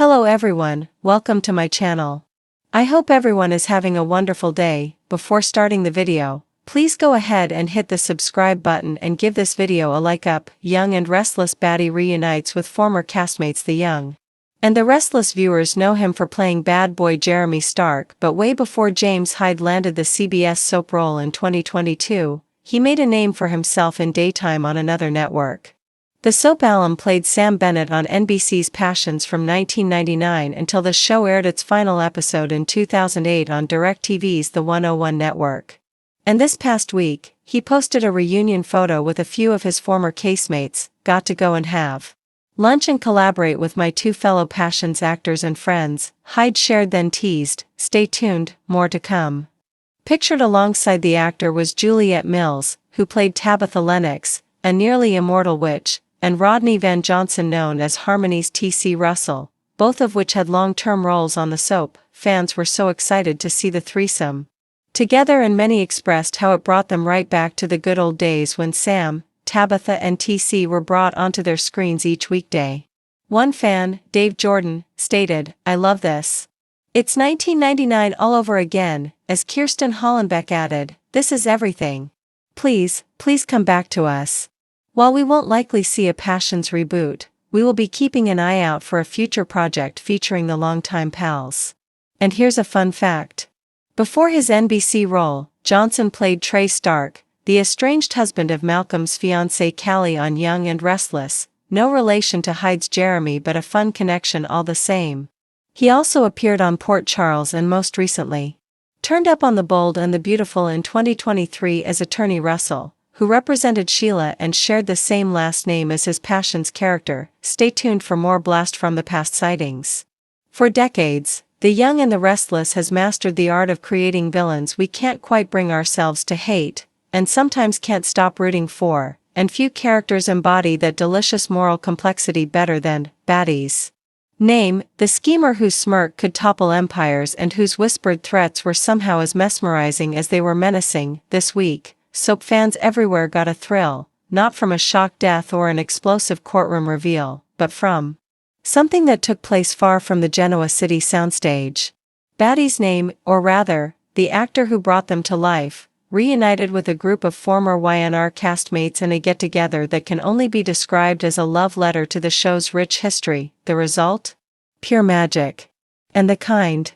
Hello everyone, welcome to my channel. I hope everyone is having a wonderful day. Before starting the video, please go ahead and hit the subscribe button and give this video a like up. Young and Restless Baddie reunites with former castmates. The Young and the Restless viewers know him for playing bad boy Jeremy Stark, but way before James Hyde landed the CBS soap role in 2022, he made a name for himself in daytime on another network. The soap alum played Sam Bennett on NBC's Passions from 1999 until the show aired its final episode in 2008 on DirecTV's The 101 network. And this past week, he posted a reunion photo with a few of his former casemates. Got to go and have lunch and collaborate with my two fellow Passions actors and friends, Hyde shared, then teased, "Stay tuned, more to come." Pictured alongside the actor was Juliette Mills, who played Tabitha Lennox, a nearly immortal witch, and Rodney Van Johnson, known as Harmony's T.C. Russell, both of which had long-term roles on the soap. Fans were so excited to see the threesome together, and many expressed how it brought them right back to the good old days when Sam, Tabitha and T.C. were brought onto their screens each weekday. One fan, Dave Jordan, stated, "I love this. It's 1999 all over again," as Kirsten Hollenbeck added, "This is everything. Please come back to us." While we won't likely see a Passions reboot, we will be keeping an eye out for a future project featuring the longtime pals. And here's a fun fact. Before his NBC role, Johnson played Trey Stark, the estranged husband of Malcolm's fiancée Callie on Young and Restless, no relation to Hyde's Jeremy but a fun connection all the same. He also appeared on Port Charles and most recently turned up on The Bold and the Beautiful in 2023 as attorney Russell, who represented Sheila and shared the same last name as his Passions character. Stay tuned for more blast from the past sightings. For decades, The Young and the Restless has mastered the art of creating villains we can't quite bring ourselves to hate, and sometimes can't stop rooting for, and few characters embody that delicious moral complexity better than Baddie's. Name, the schemer whose smirk could topple empires and whose whispered threats were somehow as mesmerizing as they were menacing. This week, soap fans everywhere got a thrill, not from a shock death or an explosive courtroom reveal, but from something that took place far from the Genoa city soundstage. Baddie's name, or rather, the actor who brought them to life, reunited with a group of former YNR castmates in a get-together that can only be described as a love letter to the show's rich history. The result? Pure magic. And the kind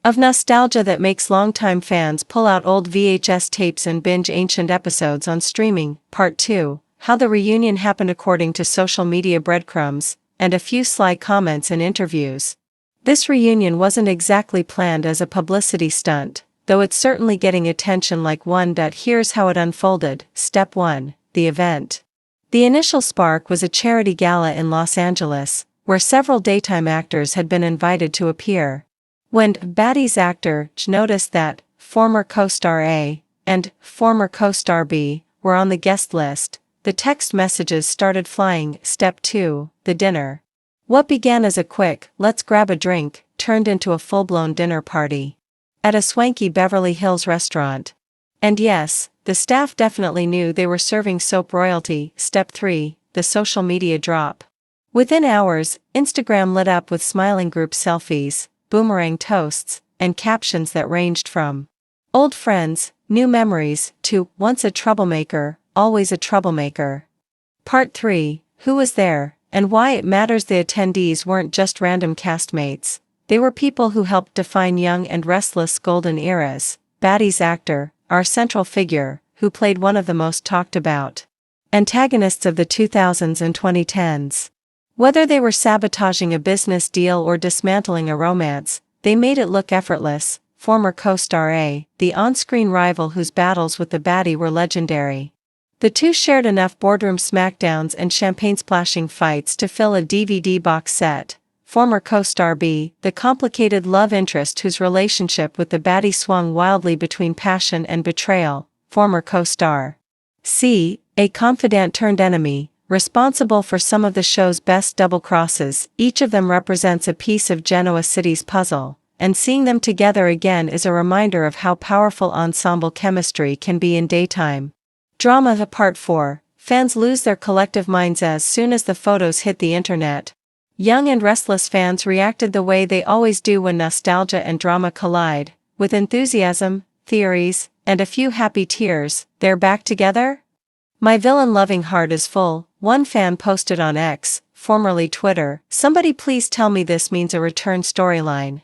of nostalgia that makes longtime fans pull out old VHS tapes and binge ancient episodes on streaming. Part 2, how the reunion happened according to social media breadcrumbs, and a few sly comments in interviews. This reunion wasn't exactly planned as a publicity stunt, though it's certainly getting attention like one. Here's how it unfolded. Step 1, the event. The initial spark was a charity gala in Los Angeles, where several daytime actors had been invited to appear. When Baddie's actor noticed that former co-star A and former co-star B were on the guest list, the text messages started flying. Step 2, the dinner. What began as a quick, "let's grab a drink," turned into a full-blown dinner party at a swanky Beverly Hills restaurant. And yes, the staff definitely knew they were serving soap royalty. Step 3, the social media drop. Within hours, Instagram lit up with smiling group selfies, boomerang toasts, and captions that ranged from "old friends, new memories" to "once a troublemaker, always a troublemaker." Part 3, who was there, and why it matters. The attendees weren't just random castmates, they were people who helped define Young and Restless' golden eras. Baddie's actor, our central figure, who played one of the most talked about antagonists of the 2000s and 2010s. Whether they were sabotaging a business deal or dismantling a romance, they made it look effortless. Former co-star A, the on-screen rival whose battles with the Baddie were legendary. The two shared enough boardroom smackdowns and champagne-splashing fights to fill a DVD box set. Former co-star B, the complicated love interest whose relationship with the Baddie swung wildly between passion and betrayal. Former co-star C, a confidant turned enemy, responsible for some of the show's best double crosses. Each of them represents a piece of Genoa City's puzzle, and seeing them together again is a reminder of how powerful ensemble chemistry can be in daytime drama. Part 4, fans lose their collective minds as soon as the photos hit the internet. Young and Restless fans reacted the way they always do when nostalgia and drama collide, with enthusiasm, theories, and a few happy tears. They're back together? My villain-loving heart is full, one fan posted on X, formerly Twitter. Somebody please tell me this means a return storyline.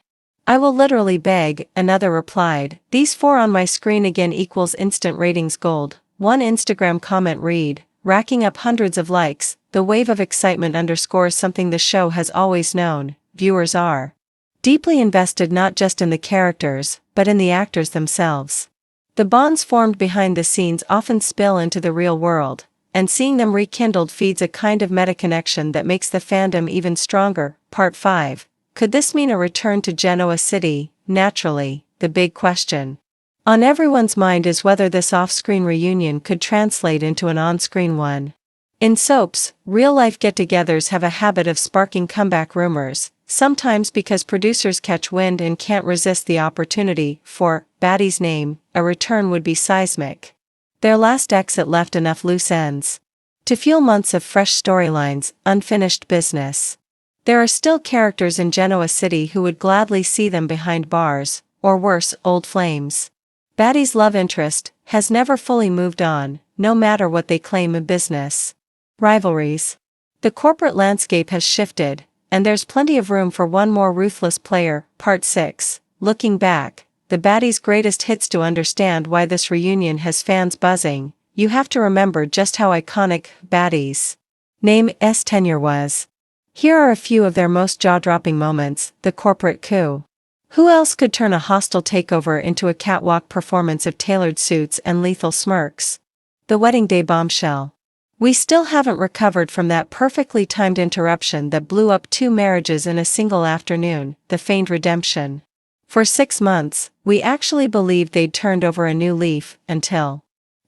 I will literally beg, another replied. These four on my screen again equals instant ratings gold. One Instagram comment read, racking up hundreds of likes, the wave of excitement underscores something the show has always known: viewers are deeply invested not just in the characters, but in the actors themselves. The bonds formed behind the scenes often spill into the real world, and seeing them rekindled feeds a kind of meta-connection that makes the fandom even stronger. Part 5. Could this mean a return to Genoa City? Naturally, the big question on everyone's mind is whether this off-screen reunion could translate into an on-screen one. In soaps, real-life get-togethers have a habit of sparking comeback rumors, sometimes because producers catch wind and can't resist the opportunity. For Baddie's name, a return would be seismic. Their last exit left enough loose ends to fuel months of fresh storylines, unfinished business. There are still characters in Genoa City who would gladly see them behind bars, or worse, old flames. Baddie's love interest has never fully moved on, no matter what they claim in business. Rivalries. The corporate landscape has shifted, and there's plenty of room for one more ruthless player. Part 6. Looking back, the Baddie's greatest hits. To understand why this reunion has fans buzzing, you have to remember just how iconic Baddie's name's tenure was. Here are a few of their most jaw-dropping moments. The corporate coup. Who else could turn a hostile takeover into a catwalk performance of tailored suits and lethal smirks? The wedding day bombshell. We still haven't recovered from that perfectly timed interruption that blew up 2 marriages in a single afternoon. The feigned redemption. For 6 months, we actually believed they'd turned over a new leaf, until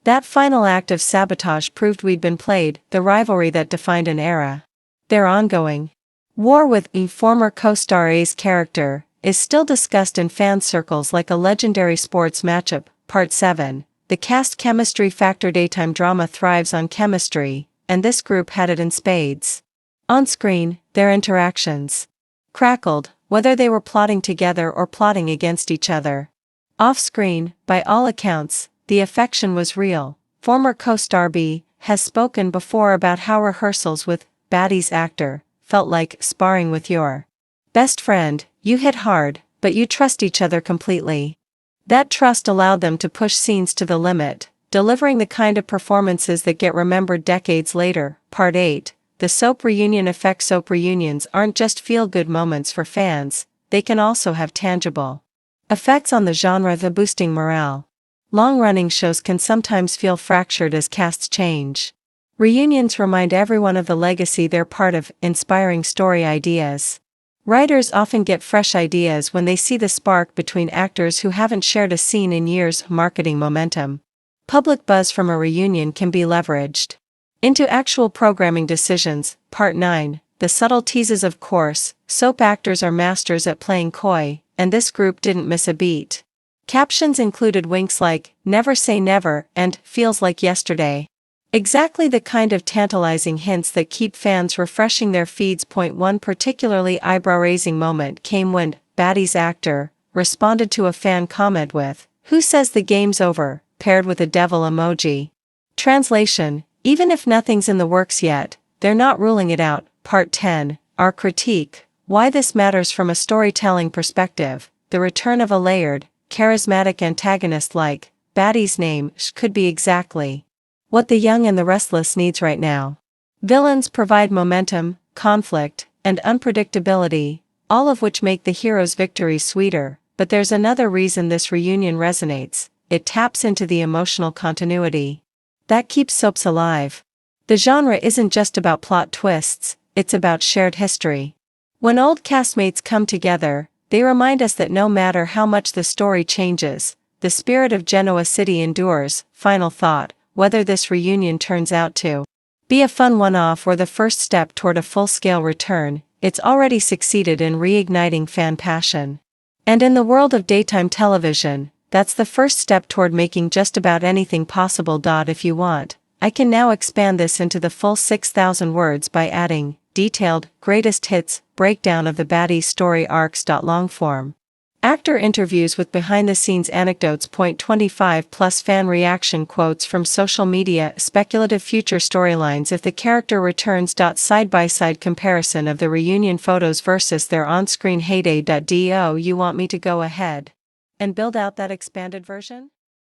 that final act of sabotage proved we'd been played. The rivalry that defined an era. Their ongoing war with a former co-star A's character is still discussed in fan circles like a legendary sports matchup. Part 7. The cast chemistry factor. Daytime drama thrives on chemistry, and this group had it in spades. On screen, their interactions crackled, whether they were plotting together or plotting against each other. Off screen, by all accounts, the affection was real. Former co-star B has spoken before about how rehearsals with Baddie's actor felt like sparring with your best friend. You hit hard, but you trust each other completely. That trust allowed them to push scenes to the limit, delivering the kind of performances that get remembered decades later. Part 8. The soap reunion effect. Soap reunions aren't just feel-good moments for fans, they can also have tangible effects on the genre. The boosting morale. Long-running shows can sometimes feel fractured as casts change. Reunions remind everyone of the legacy they're part of, inspiring story ideas. Writers often get fresh ideas when they see the spark between actors who haven't shared a scene in years. Marketing momentum. Public buzz from a reunion can be leveraged into actual programming decisions. Part 9. The subtle teases. Of course, soap actors are masters at playing coy, and this group didn't miss a beat. Captions included winks like, "Never say never," and "feels like yesterday." Exactly the kind of tantalizing hints that keep fans refreshing their feeds. One particularly eyebrow-raising moment came when Baddie's actor responded to a fan comment with, "Who says the game's over?" paired with a devil emoji. Translation: even if nothing's in the works yet, they're not ruling it out. Part 10. Our critique. Why this matters from a storytelling perspective. The return of a layered, charismatic antagonist like Baddie's name could be exactly what the young and the restless needs right now. Villains provide momentum, conflict, and unpredictability, all of which make the hero's victory sweeter. But there's another reason this reunion resonates. It taps into the emotional continuity that keeps soaps alive. The genre isn't just about plot twists, it's about shared history. When old castmates come together, they remind us that no matter how much the story changes, the spirit of Genoa City endures. Final thought. Whether this reunion turns out to be a fun one-off or the first step toward a full-scale return, it's already succeeded in reigniting fan passion. And in the world of daytime television, that's the first step toward making just about anything possible. If you want, I can now expand this into the full 6,000 words by adding, detailed, greatest hits, breakdown of the Baddie story arcs. Long form. Actor interviews with behind-the-scenes anecdotes. 25 plus fan reaction quotes from social media. Speculative future storylines if the character returns. Side-by-side comparison of the reunion photos versus their on-screen heyday. Do you want me to go ahead and build out that expanded version?